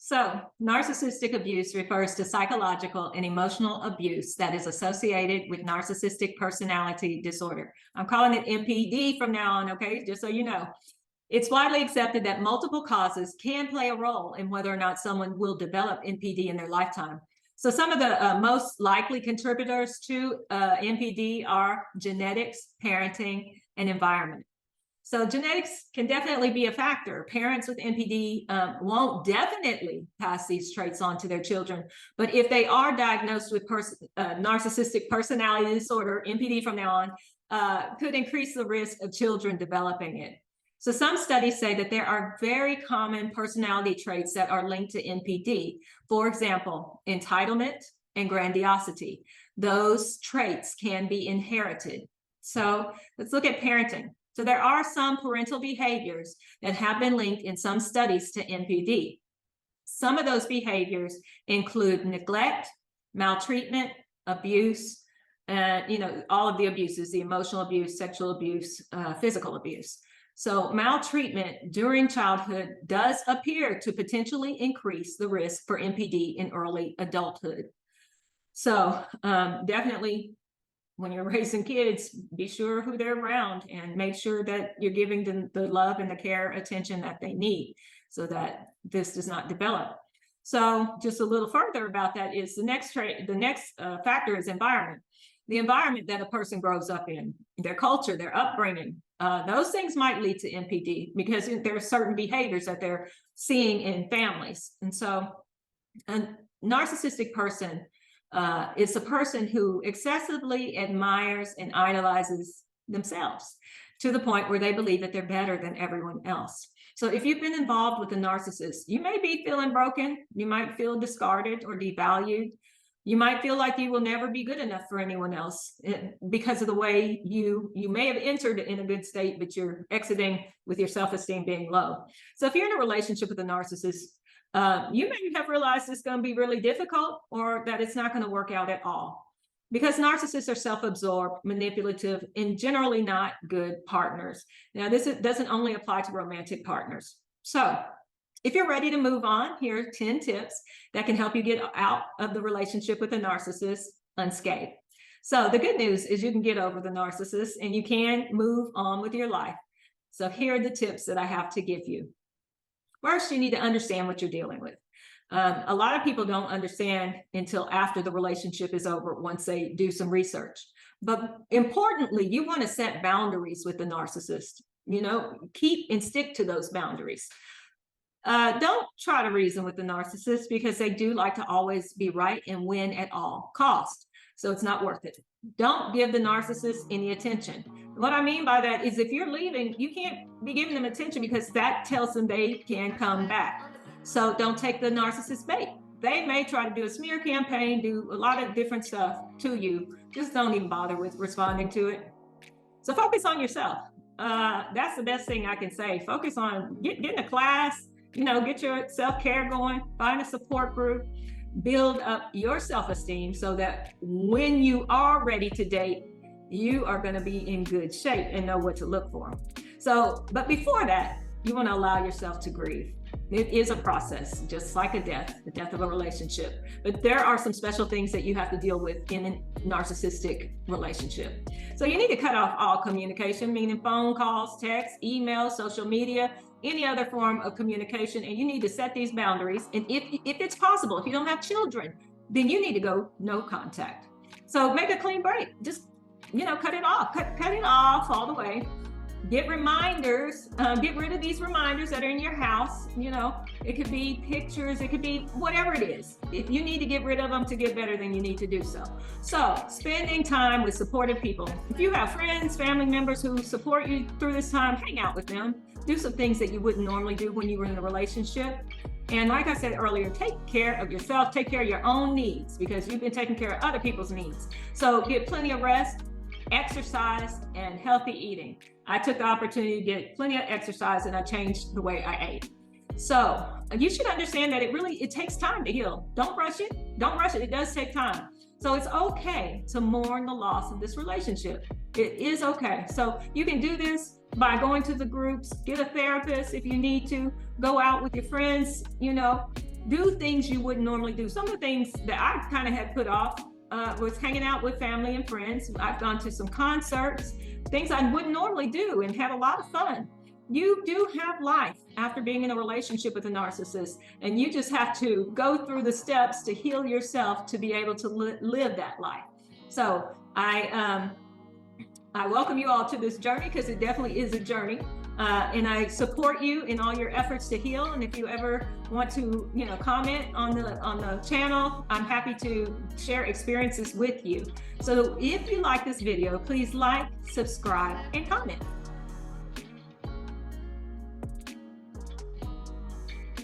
So, narcissistic abuse refers to psychological and emotional abuse that is associated with narcissistic personality disorder. I'm calling it NPD from now on, okay? Just so you know. It's widely accepted that multiple causes can play a role in whether or not someone will develop NPD in their lifetime. So, some of the most likely contributors to NPD are genetics, parenting, and environment. So genetics can definitely be a factor. Parents with NPD won't definitely pass these traits on to their children, but if they are diagnosed with narcissistic personality disorder, NPD from now on, could increase the risk of children developing it. So some studies say that there are very common personality traits that are linked to NPD. For example, entitlement and grandiosity. Those traits can be inherited. So let's look at parenting. So there are some parental behaviors that have been linked in some studies to NPD. Some of those behaviors include neglect, maltreatment, abuse, all of the abuses, the emotional abuse, sexual abuse, physical abuse. So maltreatment during childhood does appear to potentially increase the risk for NPD in early adulthood. So definitely, when you're raising kids, be sure who they're around and make sure that you're giving them the love and the care, attention that they need so that this does not develop. So just a little further about that is the next factor is environment. The environment that a person grows up in, their culture, their upbringing, those things might lead to NPD because there are certain behaviors that they're seeing in families. And so a narcissistic person is a person who excessively admires and idolizes themselves to the point where they believe that they're better than everyone else. So if you've been involved with a narcissist, you may be feeling broken. You might feel discarded or devalued. You might feel like you will never be good enough for anyone else because of the way you may have entered in a good state, but you're exiting with your self-esteem being low. So if you're in a relationship with a narcissist, you may have realized it's going to be really difficult or that it's not going to work out at all because narcissists are self-absorbed, manipulative, and generally not good partners. Now, this doesn't only apply to romantic partners. So if you're ready to move on, here are 10 tips that can help you get out of the relationship with a narcissist unscathed. So the good news is you can get over the narcissist and you can move on with your life. So here are the tips that I have to give you. First, you need to understand what you're dealing with. A lot of people don't understand until after the relationship is over, once they do some research. But importantly, you want to set boundaries with the narcissist. Keep and stick to those boundaries. Don't try to reason with the narcissist because they do like to always be right and win at all costs. So it's not worth it. Don't give the narcissist any attention. What I mean by that is if you're leaving, you can't be giving them attention because that tells them they can come back. So don't take the narcissist bait. They may try to do a smear campaign, do a lot of different stuff to you. Just don't even bother with responding to it. So focus on yourself. That's the best thing I can say. Focus on getting a class, get your self-care going, find a support group, build up your self-esteem so that when you are ready to date, you are going to be in good shape and know what to look for. So, but before that, you want to allow yourself to grieve. It is a process, just like the death of a relationship. But there are some special things that you have to deal with in a narcissistic relationship. So you need to cut off all communication, meaning phone calls, texts, emails, social media, any other form of communication. And you need to set these boundaries. And if it's possible, if you don't have children, then you need to go no contact. So make a clean break. Just, cut it off. Cut it off all the way. Get reminders, get rid of these reminders that are in your house. It could be pictures, it could be whatever it is. If you need to get rid of them to get better, then you need to do so. So spending time with supportive people. If you have friends, family members who support you through this time, hang out with them. Do some things that you wouldn't normally do when you were in a relationship. And like I said earlier, take care of yourself, take care of your own needs because you've been taking care of other people's needs. So get plenty of rest, exercise, and healthy eating. I took the opportunity to get plenty of exercise and I changed the way I ate. So you should understand that it takes time to heal. Don't rush it. Don't rush it. It does take time. So it's okay to mourn the loss of this relationship. It is okay. So you can do this by going to the groups, get a therapist if you need to, go out with your friends, do things you wouldn't normally do. Some of the things that I kind of had put off was hanging out with family and friends. I've gone to some concerts, things I wouldn't normally do, and had a lot of fun. You do have life after being in a relationship with a narcissist, and you just have to go through the steps to heal yourself to be able to live that life. So I welcome you all to this journey, because it definitely is a journey. And I support you in all your efforts to heal. And if you ever want to, comment on the channel, I'm happy to share experiences with you. So if you like this video, please like, subscribe, and comment.